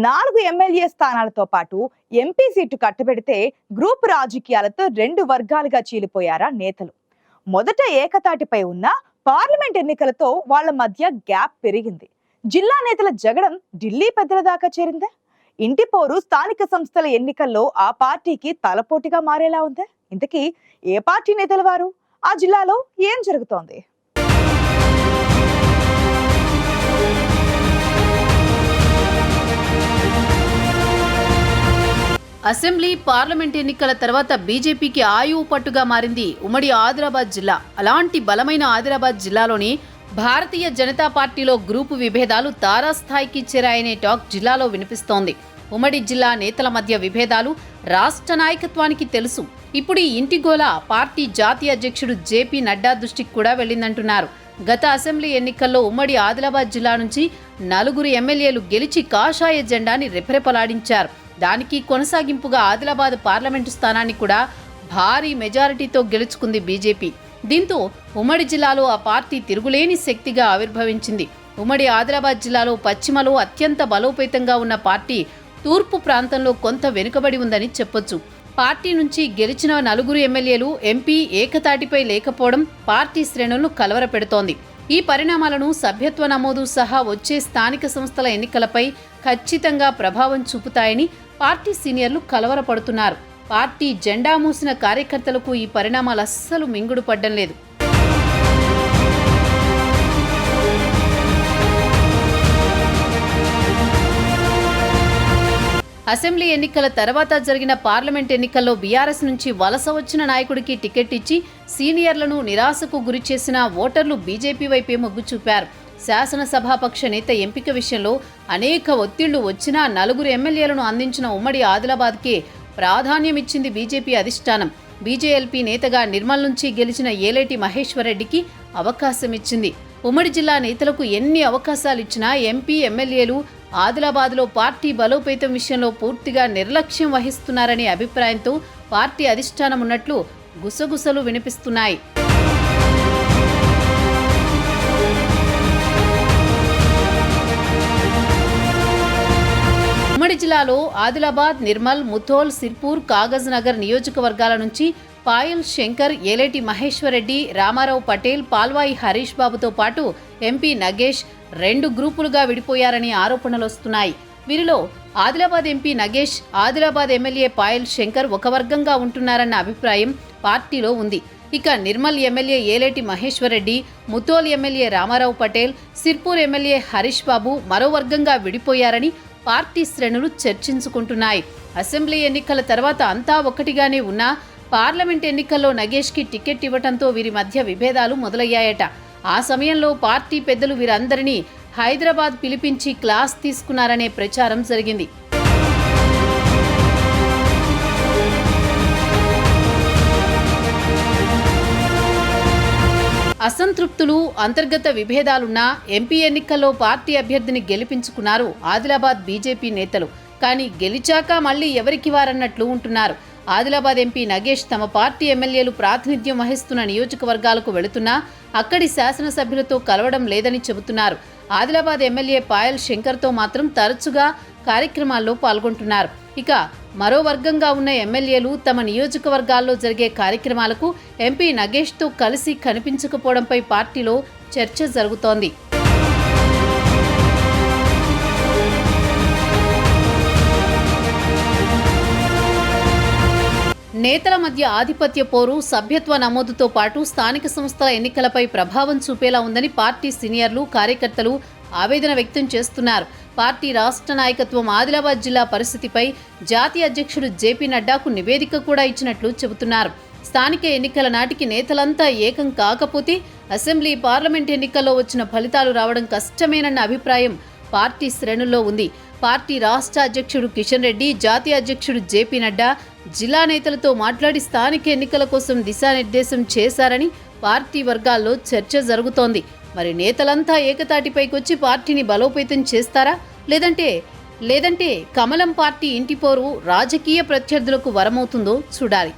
4 MLA స్థానాలతో పాటు MP seat కట్టబెడితే group రాజకీయాలతో 2 వర్గాలుగా చీలిపోయారా నేతలు. మొదట ఏకతాటిపై ఉన్న పార్లమెంట్ ఎన్నికలతో వాళ్ళ మధ్య గ్యాప్ పెరిగింది. జిల్లా నేతల జగడం ఢిల్లీ పెద్దల దాకా చేరిందా? ఇంటి పోరు స్థానిక సంస్థల ఎన్నికల్లో ఆ పార్టీకి తలపోటుగా మారేలా ఉందా? ఇంతకీ ఏ పార్టీ నేతల వారు? ఆ జిల్లాలో ఏం జరుగుతోంది? అసెంబ్లీ పార్లమెంట్ ఎన్నికల తర్వాత బీజేపీకి ఆయువు పట్టుగా మారింది ఉమ్మడి ఆదిలాబాద్ జిల్లా. అలాంటి బలమైన ఆదిలాబాద్ జిల్లాలోని భారతీయ జనతా పార్టీలో గ్రూపు విభేదాలు తారాస్థాయికి చేరాయనే టాక్ జిల్లాలో వినిపిస్తోంది. ఉమ్మడి జిల్లా నేతల మధ్య విభేదాలు రాష్ట్ర నాయకత్వానికి తెలుసు. ఇప్పుడు ఈ ఇంటిగోల పార్టీ జాతీయ అధ్యక్షుడు జేపీ నడ్డా దృష్టికి కూడా వెళ్లిందంటున్నారు. గత అసెంబ్లీ ఎన్నికల్లో ఉమ్మడి ఆదిలాబాద్ జిల్లా నుంచి 4 ఎమ్మెల్యేలు గెలిచి కాషాయ జెండాని రెపరెపలాడించారు. దానికి కొనసాగింపుగా ఆదిలాబాద్ పార్లమెంటు స్థానాన్ని కూడా భారీ మెజారిటీతో గెలుచుకుంది బీజేపీ. దీంతో ఉమ్మడి జిల్లాలో ఆ పార్టీ తిరుగులేని శక్తిగా ఆవిర్భవించింది. ఉమ్మడి ఆదిలాబాద్ జిల్లాలో పశ్చిమలో అత్యంత బలోపేతంగా ఉన్న పార్టీ తూర్పు ప్రాంతంలో కొంత వెనుకబడి ఉందని చెప్పొచ్చు. పార్టీ నుంచి గెలిచిన 4 ఎమ్మెల్యేలు ఎంపీ ఏకతాటిపై లేకపోవడం పార్టీ శ్రేణులను కలవరపెడుతోంది. ఈ పరిణామాలను సభ్యత్వ నమోదు సహా వచ్చే స్థానిక సంస్థల ఎన్నికలపై ఖచ్చితంగా ప్రభావం చూపుతాయని పార్టీ సీనియర్లు కలవరపడుతున్నారు. పార్టీ జెండా మూసిన కార్యకర్తలకు ఈ పరిణామాలు అస్సలు మింగుడు పడ్డం లేదు. అసెంబ్లీ ఎన్నికల తర్వాత జరిగిన పార్లమెంట్ ఎన్నికల్లో బీఆర్ఎస్ నుంచి వలస వచ్చిన నాయకుడికి టికెట్ ఇచ్చి సీనియర్లను నిరాశకు గురిచేసిన ఓటర్లు బీజేపీ వైపే మొగ్గు చూపారు. శాసనసభాపక్ష నేత ఎంపిక విషయంలో అనేక ఒత్తిళ్లు వచ్చినా 4 ఎమ్మెల్యేలను అందించిన ఉమ్మడి ఆదిలాబాద్కే ప్రాధాన్యమిచ్చింది బీజేపీ అధిష్టానం. బీజేఎల్పీ నేతగా నిర్మల్ నుంచి గెలిచిన ఏలేటి మహేశ్వర్ రెడ్డికి అవకాశం ఇచ్చింది. ఉమ్మడి జిల్లా నేతలకు ఎన్ని అవకాశాలు ఇచ్చినా ఎంపీ ఎమ్మెల్యేలు ఆదిలాబాద్లో పార్టీ బలోపేతం విషయంలో పూర్తిగా నిర్లక్ష్యం వహిస్తున్నారనే అభిప్రాయంతో పార్టీ అధిష్టానం ఉన్నట్లు గుసగుసలు వినిపిస్తున్నాయి. ఉమ్మడి జిల్లాలో ఆదిలాబాద్, నిర్మల్, ముథోల్, సిర్పూర్, కాగజ్ నగర్ నియోజకవర్గాల నుంచి పాయల్ శంకర్, ఏలేటి మహేశ్వర్ రెడ్డి, రామారావు పటేల్, పాల్వాయి హరీష్ బాబుతో పాటు ఎంపీ నగేష్ 2 గ్రూపులుగా విడిపోయారని ఆరోపణలు వస్తున్నాయి. వీరిలో ఆదిలాబాద్ ఎంపీ నగేష్, ఆదిలాబాద్ ఎమ్మెల్యే పాయల్ శంకర్ ఒక వర్గంగా ఉంటున్నారన్న అభిప్రాయం పార్టీలో ఉంది. ఇక Nirmal MLA Aleti Maheshwar Reddy, Mudhol MLA Ramarao Patel, Sirpur MLA Harish Babu మరో వర్గంగా విడిపోయారని పార్టీ శ్రేణులు చర్చించుకుంటున్నాయి. అసెంబ్లీ ఎన్నికల తర్వాత అంతా ఒకటిగానే ఉన్నా పార్లమెంట్ ఎన్నికల్లో నగేష్కి టికెట్ ఇవ్వడంతో వీరి మధ్య విభేదాలు మొదలయ్యాయట. ఆ సమయంలో పార్టీ పెద్దలు వీరందరినీ హైదరాబాద్ పిలిపించి క్లాస్ తీసుకున్నారనే ప్రచారం జరిగింది. అసంతృప్తులు, అంతర్గత విభేదాలున్న ఎంపీ ఎన్నికల్లో పార్టీ అభ్యర్థిని గెలిపించుకున్నారు ఆదిలాబాద్ బీజేపీ నేతలు. కానీ గెలిచాక మళ్లీ ఎవరికి వారన్నట్లు ఉంటున్నారు. ఆదిలాబాద్ ఎంపీ నగేష్ తమ పార్టీ ఎమ్మెల్యేలు ప్రాతినిధ్యం వహిస్తున్న నియోజకవర్గాలకు వెళుతున్నా అక్కడి శాసనసభ్యులతో కలవడం లేదని చెబుతున్నారు. ఆదిలాబాద్ ఎమ్మెల్యే పాయల్ శంకర్తో మాత్రం తరచుగా కార్యక్రమాల్లో పాల్గొంటున్నారు. ఇక మరో వర్గంగా ఉన్న ఎమ్మెల్యేలు తమ నియోజకవర్గాల్లో జరిగే కార్యక్రమాలకు ఎంపీ నగేష్తో కలిసి కనిపించకపోవడంపై పార్టీలో చర్చ జరుగుతోంది. నేతల మధ్య ఆధిపత్య పోరు, సభ్యత్వ నమోదుతో పాటు స్థానిక సంస్థల ఎన్నికలపై ప్రభావం చూపేలా ఉందని పార్టీ సీనియర్లు, కార్యకర్తలు ఆవేదన వ్యక్తం చేస్తున్నారు. పార్టీ రాష్ట్ర నాయకత్వం ఆదిలాబాద్ జిల్లా పరిస్థితిపై జాతీయ అధ్యక్షుడు జేపీ నడ్డాకు నివేదిక కూడా ఇచ్చినట్లు చెబుతున్నారు. స్థానిక ఎన్నికల నాటికి నేతలంతా ఏకం కాకపోతే అసెంబ్లీ, పార్లమెంట్ ఎన్నికల్లో వచ్చిన ఫలితాలు రావడం కష్టమేనన్న అభిప్రాయం పార్టీ శ్రేణుల్లో ఉంది. పార్టీ రాష్ట్ర అధ్యక్షుడు కిషన్ రెడ్డి, జాతీయ అధ్యక్షుడు జేపీ నడ్డా జిల్లా నేతలతో మాట్లాడి స్థానిక ఎన్నికల కోసం దిశానిర్దేశం చేశారని పార్టీ వర్గాల్లో చర్చ జరుగుతోంది. మరి నేతలంతా ఏకతాటిపైకొచ్చి పార్టీని బలోపేతం చేస్తారా? లేదంటే కమలం పార్టీ ఇంటిపోరు రాజకీయ ప్రత్యర్థులకు వరమవుతుందో చూడాలి.